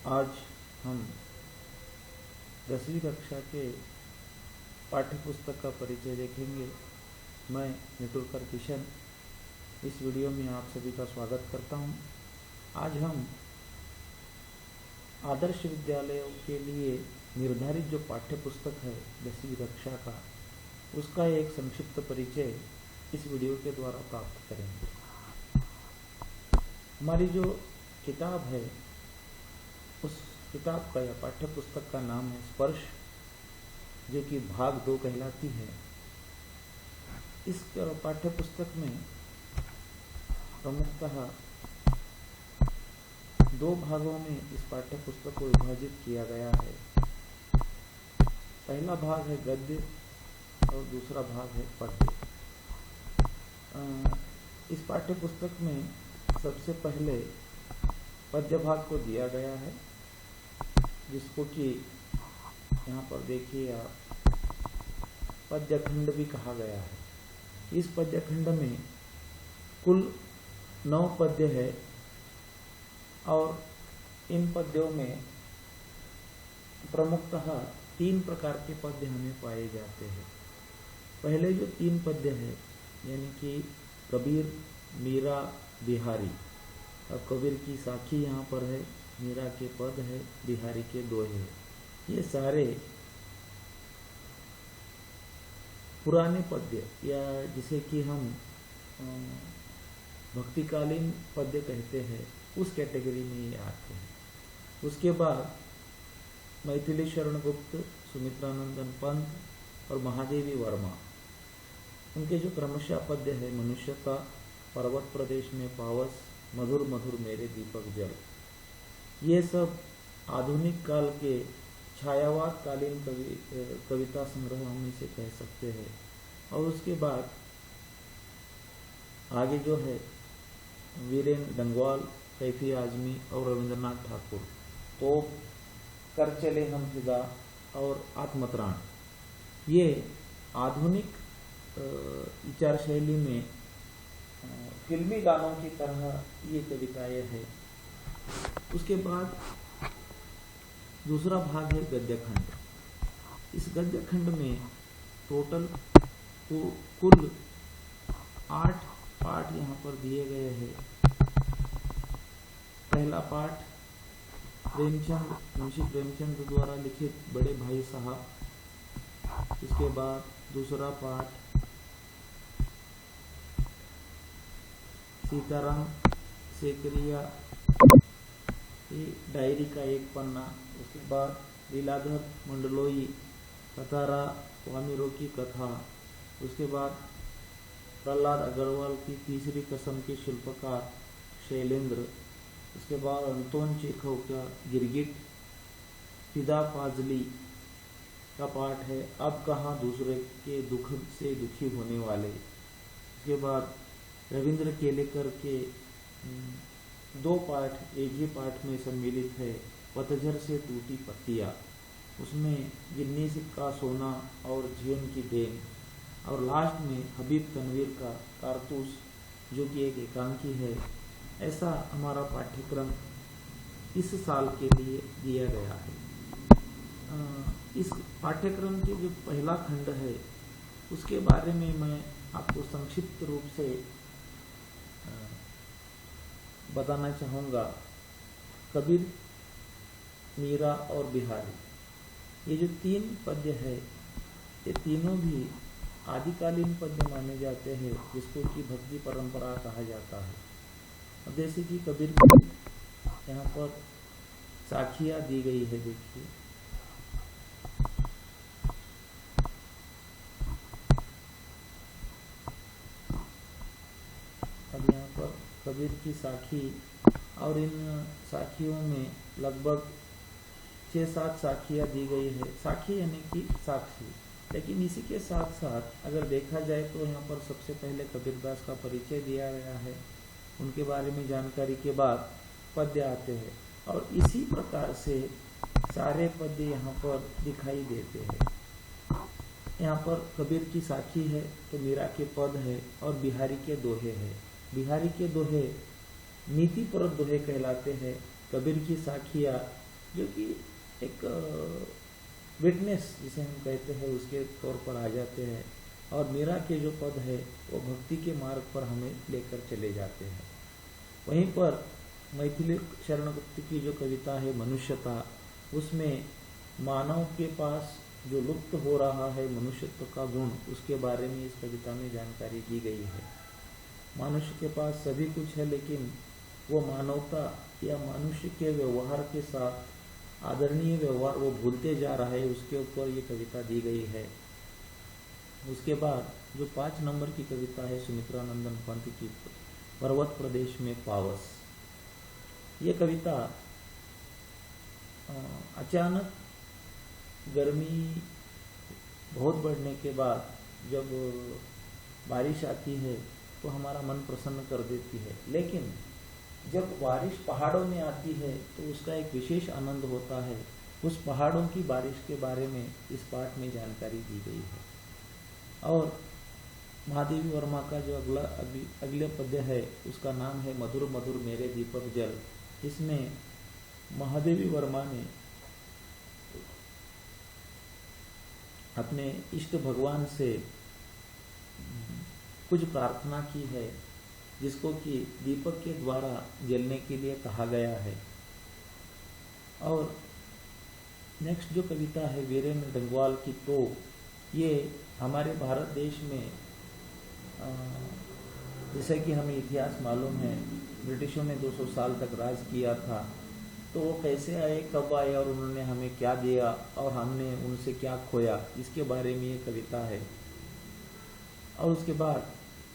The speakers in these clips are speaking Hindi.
आज हम 10वीं कक्षा के पाठ्य पुस्तक का परिचय देखेंगे। मैं निटुरकर किशन इस वीडियो में आप सभी का स्वागत करता हूं। आज हम आदर्श विद्यालयों के लिए निर्धारित जो पाठ्य पुस्तक है 10वीं कक्षा का, उसका एक संक्षिप्त परिचय इस वीडियो के द्वारा प्राप्त करेंगे। हमारी जो किताब है उस किताब का या पाठ्य पुस्तक का नाम है स्पर्श, जो कि भाग 2 कहलाती है। इस पाठ्य पुस्तक में प्रमुखतः 2 भागों में इस पाठ्य पुस्तक को विभाजित किया गया है। पहला भाग है गद्य और दूसरा भाग है पद्य। इस पाठ्य पुस्तक में सबसे पहले पद्य भाग को दिया गया है, जिसको कि यहाँ पर देखिए आप पद्य खंड भी कहा गया है। इस पद्य खंड में कुल 9 पद्य है और इन पद्यों में प्रमुखतः 3 प्रकार के पद्य हमें पाए जाते हैं। पहले जो 3 पद्य है यानी कि कबीर, मीरा, बिहारी। अब कबीर की साखी यहाँ पर है, मीरा के पद है, बिहारी के दोहे। ये सारे पुराने पद्य या जिसे कि हम भक्तिकालीन पद्य कहते हैं, उस कैटेगरी में ये आते हैं। उसके बाद मैथिली शरण गुप्त, सुमित्रानंदन पंत और महादेवी वर्मा, उनके जो क्रमशः पद्य है मनुष्यता, पर्वत प्रदेश में पावस, मधुर मधुर मेरे दीपक जल, ये सब आधुनिक काल के छायावाद कालीन कविता संग्रह हम इसे कह सकते हैं। और उसके बाद आगे जो है वीरेंद्र डंगवाल, कैफी आजमी और रविंद्रनाथ ठाकुर, तो कर चले हम फिदा और आत्मत्राण, ये आधुनिक विचार शैली में फिल्मी गानों की तरह ये कविताएं हैं। उसके बाद दूसरा भाग है गद्य खंड। इस गद्य खंड में टोटल कुल 8 पाठ यहाँ पर दिए गए हैं। पहला पाठ मुंशी प्रेमचंद द्वारा लिखित बड़े भाई साहब। इसके बाद दूसरा पाठ सीताराम सेकरिया डायरी का एक पन्ना। उसके बाद लीलाधर मंडलोई कतारा वामिरों की कथा। उसके बाद प्रहलाद अग्रवाल की तीसरी कसम के शिल्पकार शैलेंद्र। उसके बाद अंतोन चेखव का गिरगिट। फिदा पाजली का पाठ है अब कहाँ दूसरे के दुख से दुखी होने वाले। उसके बाद रविंद्र केलेकर के 2 पाठ एक ही पाठ में सम्मिलित है, पतझर से टूटी पत्तियां। उसमें गिन्नी सिक्का सोना और जीवन की देन। और लास्ट में हबीब तनवीर का कारतूस, जो कि एक एकांकी है। ऐसा हमारा पाठ्यक्रम इस साल के लिए दिया गया है। इस पाठ्यक्रम के जो पहला खंड है उसके बारे में मैं आपको संक्षिप्त रूप से बताना चाहूँगा। कबीर, मीरा और बिहारी, ये जो 3 पद्य है, ये तीनों भी आदिकालीन पद्य माने जाते हैं, जिसको कि भक्ति परंपरा कहा जाता है। अब जैसे कि कबीर की यहाँ पर साखियाँ दी गई है, देखिए। अब यहाँ पर कबीर की साखी, और इन साखियों में लगभग 6-7 साखियाँ दी गई है। साखी यानी कि साक्षी। लेकिन इसी के साथ साथ अगर देखा जाए तो यहाँ पर सबसे पहले कबीरदास का परिचय दिया गया है। उनके बारे में जानकारी के बाद पद्य आते हैं और इसी प्रकार से सारे पद्य यहाँ पर दिखाई देते हैं। यहाँ पर कबीर की साखी है तो मीरा के पद है और बिहारी के दोहे है। बिहारी के दोहे नीति पर दोहे कहलाते हैं। कबीर की साखियाँ जो कि एक विटनेस जिसे हम कहते हैं उसके तौर पर आ जाते हैं, और मीरा के जो पद है वो भक्ति के मार्ग पर हमें लेकर चले जाते हैं। वहीं पर मैथिली शरण गुप्त की जो कविता है मनुष्यता, उसमें मानव के पास जो लुप्त हो रहा है मनुष्यत्व का गुण, उसके बारे में इस कविता में जानकारी दी गई है। मनुष्य के पास सभी कुछ है, लेकिन वो मानवता या मनुष्य के व्यवहार के साथ आदरणीय व्यवहार वो भूलते जा रहा है, उसके ऊपर ये कविता दी गई है। उसके बाद जो 5 नंबर की कविता है सुमित्रा नंदन पंत की, पर्वत प्रदेश में पावस, ये कविता अचानक गर्मी बहुत बढ़ने के बाद जब बारिश आती है तो हमारा मन प्रसन्न कर देती है, लेकिन जब बारिश पहाड़ों में आती है तो उसका एक विशेष आनंद होता है। उस पहाड़ों की बारिश के बारे में इस पाठ में जानकारी दी गई है। और महादेवी वर्मा का जो अगले पद्य है उसका नाम है मधुर मधुर मेरे दीपक जल। इसमें महादेवी वर्मा ने अपने इष्ट भगवान से कुछ प्रार्थना की है, जिसको कि दीपक के द्वारा जलने के लिए कहा गया है। और नेक्स्ट जो कविता है वीरेंद्र डंगवाल की, तो ये हमारे भारत देश में जैसे कि हमें इतिहास मालूम है, ब्रिटिशों ने 200 साल तक राज किया था, तो वो कैसे आए, कब आए और उन्होंने हमें क्या दिया और हमने उनसे क्या खोया, इसके बारे में ये कविता है। और उसके बाद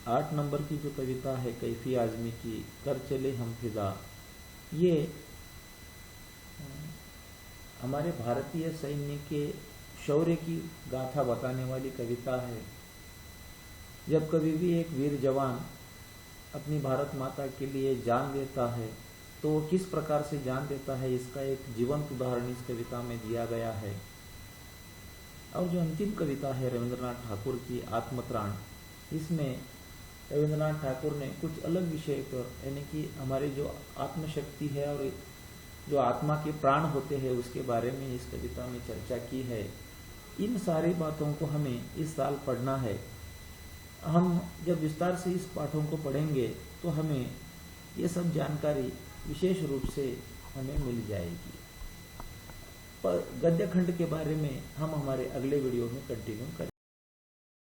8 नंबर की जो कविता है कैफी आजमी की, कर चले हम फिदा, ये हमारे भारतीय सैन्य के शौर्य की गाथा बताने वाली कविता है। जब कभी भी एक वीर जवान अपनी भारत माता के लिए जान देता है तो वो किस प्रकार से जान देता है, इसका एक जीवंत उदाहरण इस कविता में दिया गया है। और जो अंतिम कविता है रविंद्रनाथ ठाकुर की आत्मत्राण, इसमें रविंद्रनाथ ठाकुर ने कुछ अलग विषय पर, यानी कि हमारी जो आत्मशक्ति है और जो आत्मा के प्राण होते हैं उसके बारे में इस कविता में चर्चा की है। इन सारी बातों को हमें इस साल पढ़ना है। हम जब विस्तार से इस पाठों को पढ़ेंगे तो हमें ये सब जानकारी विशेष रूप से हमें मिल जाएगी। पर गद्य खंड के बारे में हम हमारे अगले वीडियो में कंटिन्यू करेंगे।